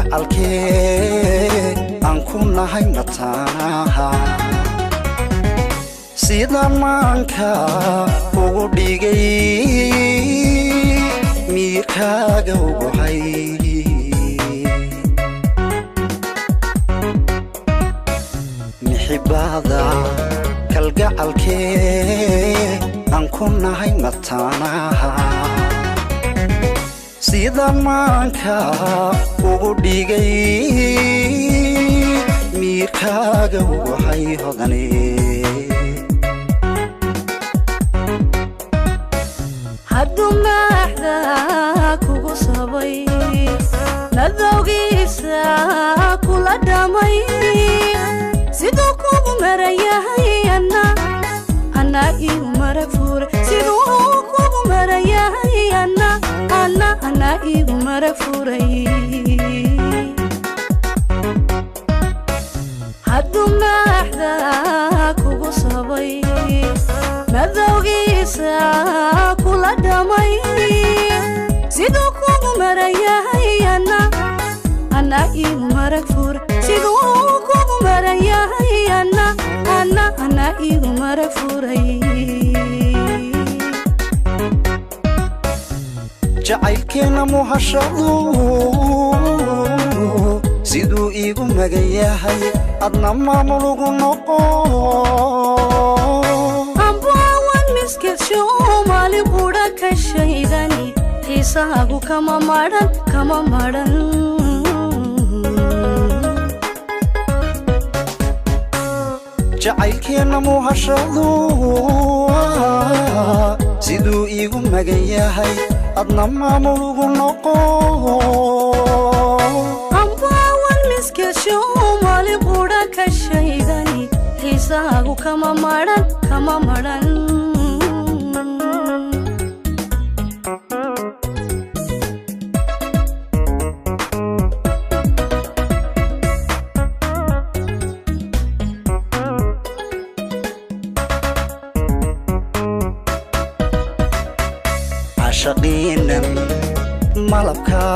kalgacalkee aan ku nahay mataanaha sidaan maanka ugu dhigay miirkaaga ugu hay mixibada kalgacalkee aan ku nahay mataanaha sidaan maanka ugu dhigay miirkaaga ugu hay hodane hadduu maaxda kugu sabay nadowgiisa kula dhamay siduu kugu marayahay ana igu marag furay siduu kugu marayahay ana igu marag furay hadduu maaxda kugu sabay nadowgiisa kula dhamay siduu kugu marayahay ana igu marag furay siduu kugu marayahay ana igu marag furay jacaylkeena muhashadu siduu igu magayahay adna maamul ugu noqo ambaawan miskasho maali qudha ka shaydani xiisaagu kama maran jacaylkeena muhashadu siduu igu magayahay adna maamul ugu noqo ambaawan miskasho maali qudha ka shaydani xiisaagu kama maran عشقينا ملبكا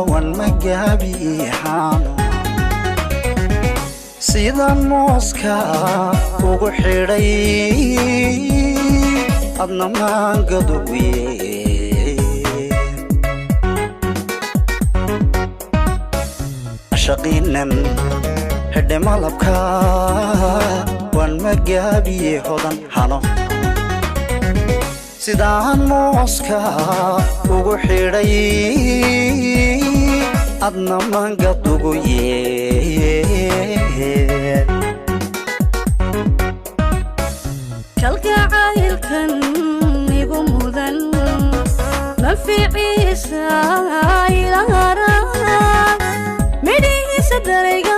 والمقابي حانو سيدان موسكا وغحيري أدنا ما قدوي عشقينا هد ملبكا والمقابي هدان حانو sidaan mooska ugu xidhay adna mangad ugu yeed kalgacaylkan igu mudan manficiisa ilaara midhihiisa darayga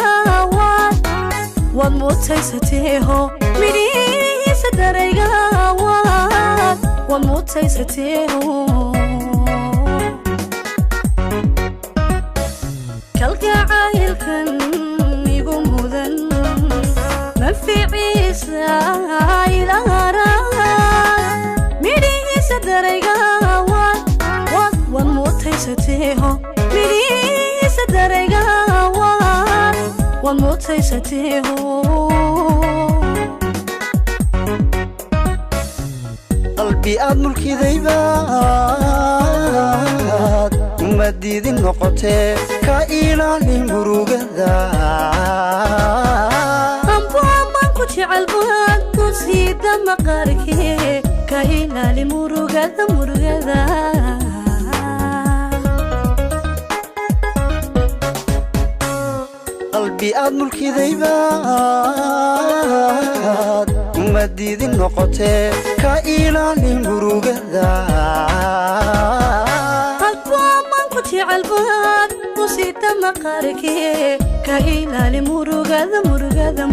waad mutaysateeho midhihiisa darayga وموتيستيهو كالقعايلكن يقو مذن منفعيسا إلهارا ميريسا دريقا وموتيستيهو ميريسا دريقا وموتيستيهو قلبي أدملكي ذيبات مديد النقطة كإلالي مروقذا أمبوان كتي عالبوان تسيد مقاركي كإلالي مروقذا قلبي أدملكي ذيبات مديد النقطة كإلالي مروقذا أقوى كتي عالبوان وسيت مقاركي كإلالي مروقذا